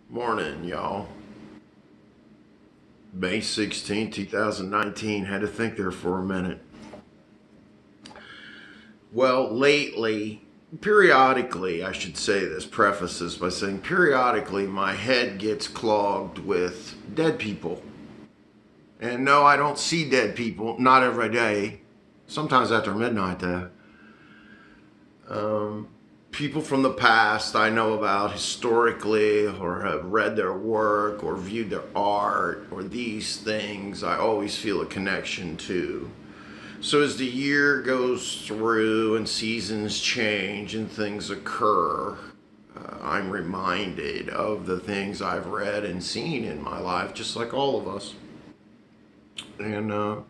Morning, y'all. May 16, 2019. Had to think there for a minute. Well, lately, periodically, I should say this, preface this by saying periodically my head gets clogged with dead people. And no, I don't see dead people, not every day. Sometimes after midnight, though. People from the past I know about historically, or have read their work, or viewed their art, or these things I always feel a connection to. So as the year goes through and seasons change and things occur, I'm reminded of the things I've read and seen in my life, just like all of us. And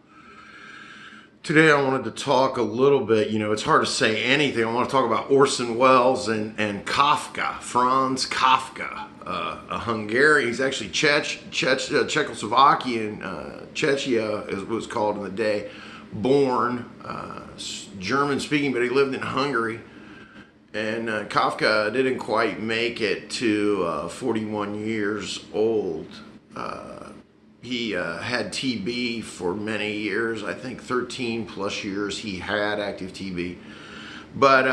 today I wanted to talk a little bit, it's hard to say anything. I want to talk about Orson Welles and Kafka, Franz Kafka, a Hungarian. He's actually Czechoslovakian, Czechia as it was called in the day, born, German speaking, but he lived in Hungary. And Kafka didn't quite make it to 41 years old. He had TB for many years. I think 13 plus years he had active TB. But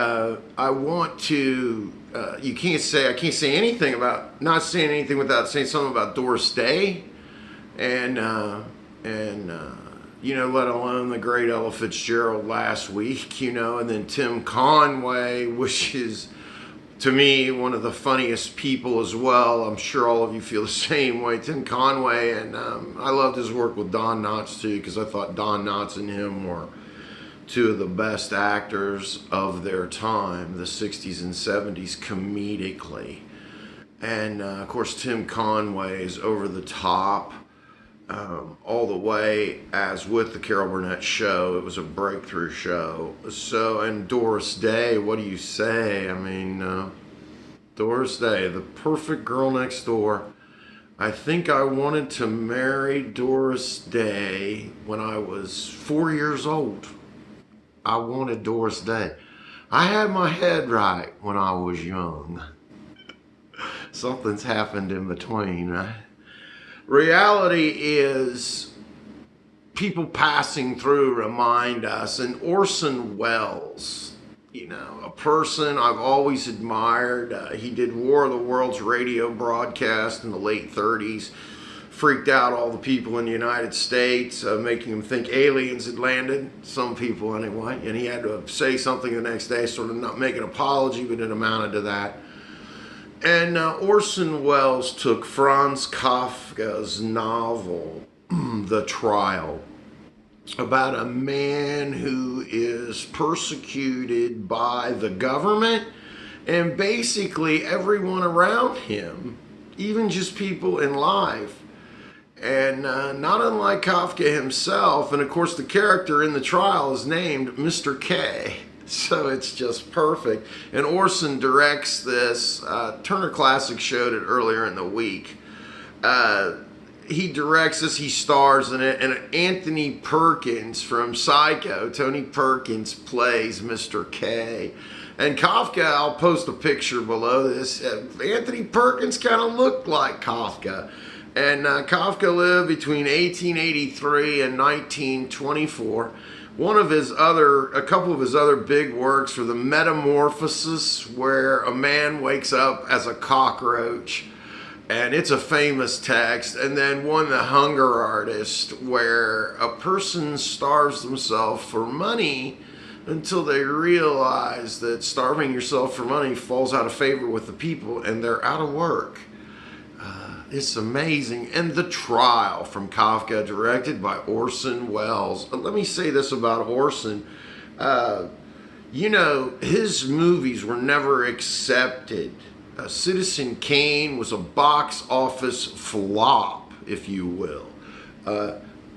I want to. I can't say anything about not saying anything without saying something about Doris Day, and let alone the great Ella Fitzgerald last week. And then Tim Conway, which is, to me, one of the funniest people as well. I'm sure all of you feel the same way. Tim Conway, and I loved his work with Don Knotts too, because I thought Don Knotts and him were two of the best actors of their time, the 60s and 70s, comedically. And of course, Tim Conway is over the top. All the way as with the Carol Burnett show. It was a breakthrough show. So, and Doris Day, what do you say? I mean, Doris Day, the perfect girl next door. I think I wanted to marry Doris Day when I was 4 years old. I wanted Doris Day. I had my head right when I was young. Something's happened in between, right? Reality is people passing through remind us, and Orson Welles, a person I've always admired. He did War of the Worlds radio broadcast in the late 30s, freaked out all the people in the United States, making them think aliens had landed, some people anyway, and he had to say something the next day, sort of not make an apology, but it amounted to that. And Orson Welles took Franz Kafka's novel, The Trial, about a man who is persecuted by the government and basically everyone around him, even just people in life. And not unlike Kafka himself, and of course the character in The Trial is named Mr. K. So it's just perfect. And Orson directs this. Turner Classics showed it earlier in the week. He directs this, he stars in it, and Anthony Perkins from Psycho, Tony Perkins, plays Mr. K. And Kafka, I'll post a picture below this. Anthony Perkins kind of looked like Kafka. And Kafka lived between 1883 and 1924. A couple of his other big works are the Metamorphosis, where a man wakes up as a cockroach, and it's a famous text. And then one, The Hunger Artist, where a person starves themselves for money until they realize that starving yourself for money falls out of favor with the people and they're out of work. It's amazing. And The Trial from Kafka, directed by Orson Welles. Let me say this about Orson. His movies were never accepted. Citizen Kane was a box office flop, if you will.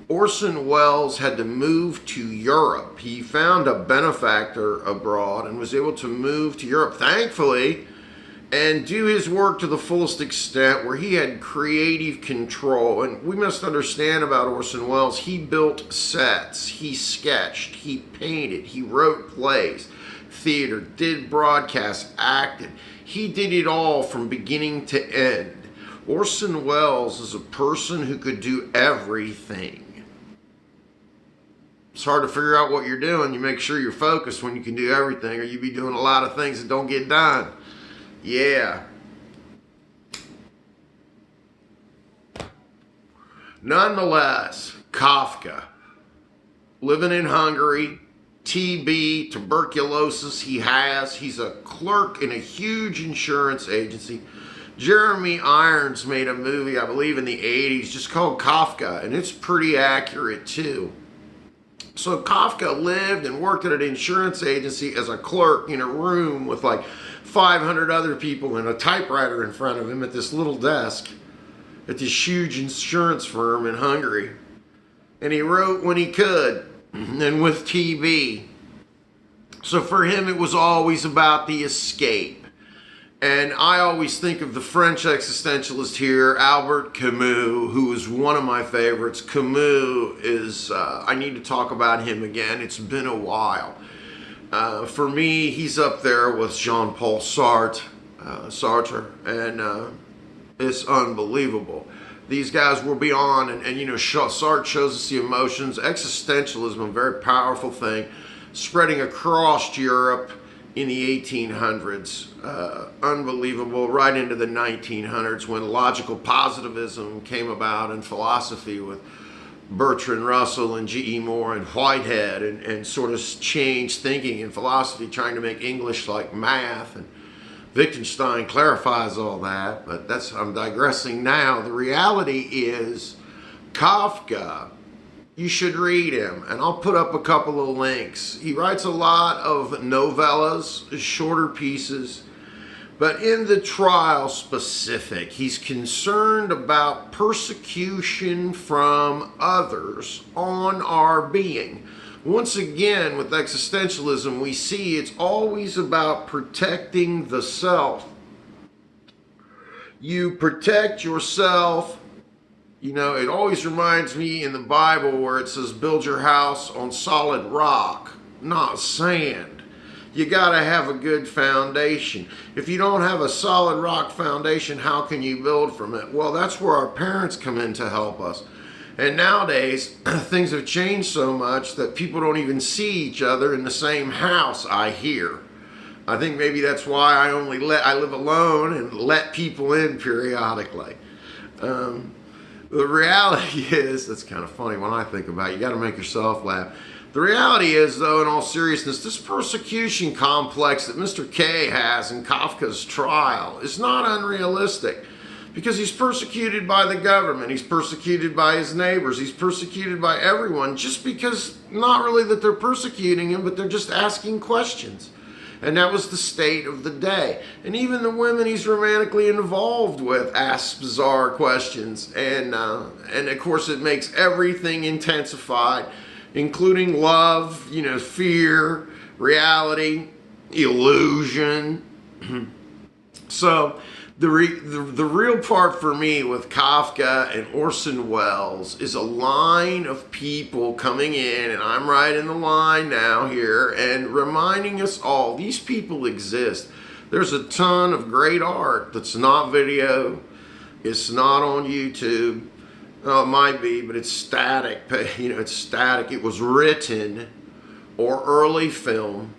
Orson Welles had to move to Europe. He found a benefactor abroad and was able to move to Europe, thankfully, and do his work to the fullest extent, where he had creative control. And we must understand about Orson Welles, he built sets, he sketched, he painted, he wrote plays, theater, did broadcasts, acted. He did it all from beginning to end. Orson Welles is a person who could do everything. It's hard to figure out what you're doing. You make sure you're focused when you can do everything, or you be doing a lot of things that don't get done. Yeah. Nonetheless, Kafka, living in Hungary, TB, tuberculosis he's a clerk in a huge insurance agency. Jeremy Irons made a movie, I believe in the 80s, just called Kafka, and it's pretty accurate too. So Kafka lived and worked at an insurance agency as a clerk in a room with like 500 other people and a typewriter in front of him at this little desk at this huge insurance firm in Hungary. And he wrote when he could, and with TB. So for him, it was always about the escape. And I always think of the French existentialist here, Albert Camus, who is one of my favorites. Camus is, I need to talk about him again. It's been a while. For me, he's up there with Jean-Paul Sartre, and it's unbelievable. These guys were beyond, and you know, Sartre shows us the emotions. Existentialism, a very powerful thing, spreading across Europe in the 1800s. Unbelievable, right into the 1900s when logical positivism came about in philosophy with Bertrand Russell and G.E. Moore and Whitehead, and sort of changed thinking in philosophy, trying to make English like math. And Wittgenstein clarifies all that, but I'm digressing now. The reality is Kafka, you should read him, and I'll put up a couple of links. He writes a lot of novellas, shorter pieces, but in the trial specific, he's concerned about persecution from others on our being. Once again, with existentialism, we see it's always about protecting the self. You protect yourself. You know, it always reminds me in the Bible where it says, build your house on solid rock, not sand. You gotta have a good foundation. If you don't have a solid rock foundation, how can you build from it? Well, that's where our parents come in to help us. And nowadays, things have changed so much that people don't even see each other in the same house, I hear. I think maybe that's why I live alone and let people in periodically. The reality is, that's kind of funny when I think about it. You got to make yourself laugh. The reality is, though, in all seriousness, this persecution complex that Mr. K has in Kafka's trial is not unrealistic, because he's persecuted by the government, he's persecuted by his neighbors, he's persecuted by everyone, just because, not really that they're persecuting him, but they're just asking questions. And that was the state of the day. And even the women he's romantically involved with ask bizarre questions. And of course it makes everything intensified, including love, you know, fear, reality, illusion. So the real part for me with Kafka and Orson Welles is a line of people coming in, and I'm right in the line now here, and reminding us all, these people exist. There's a ton of great art that's not video, it's not on YouTube. Oh, it might be, but it's static. You know, it's static. It was written or early film.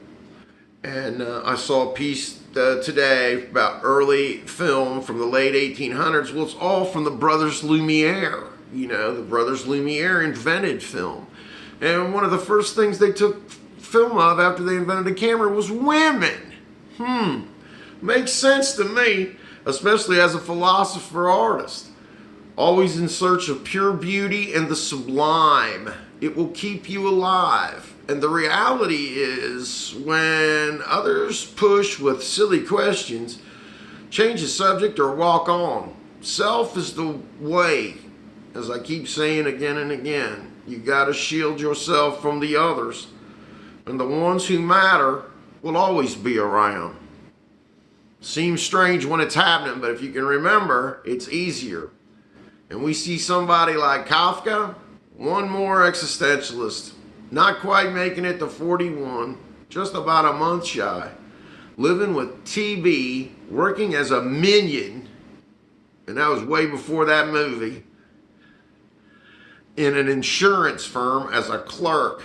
And I saw a piece today about early film from the late 1800s. Well, it's all from the brothers Lumiere. You know, the brothers Lumiere invented film. And one of the first things they took film of after they invented a camera was women. Makes sense to me, especially as a philosopher artist. Always in search of pure beauty and the sublime. It will keep you alive. And the reality is, when others push with silly questions, change the subject or walk on. Self is the way, as I keep saying again and again. You gotta shield yourself from the others. And the ones who matter will always be around. Seems strange when it's happening, but if you can remember, it's easier. And we see somebody like Kafka, one more existentialist, not quite making it to 41, just about a month shy, living with TB, working as a minion and that was way before that movie, in an insurance firm as a clerk,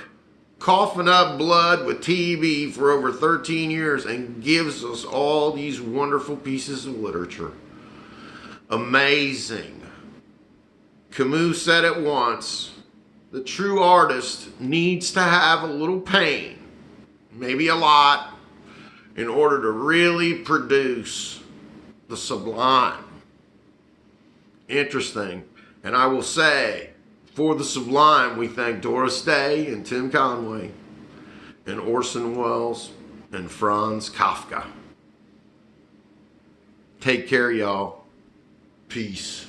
coughing up blood with TB for over 13 years, and gives us all these wonderful pieces of literature. Amazing. Camus said it once, the true artist needs to have a little pain, maybe a lot, in order to really produce the sublime. Interesting. And I will say, for the sublime, we thank Doris Day and Tim Conway and Orson Welles and Franz Kafka. Take care, y'all. Peace.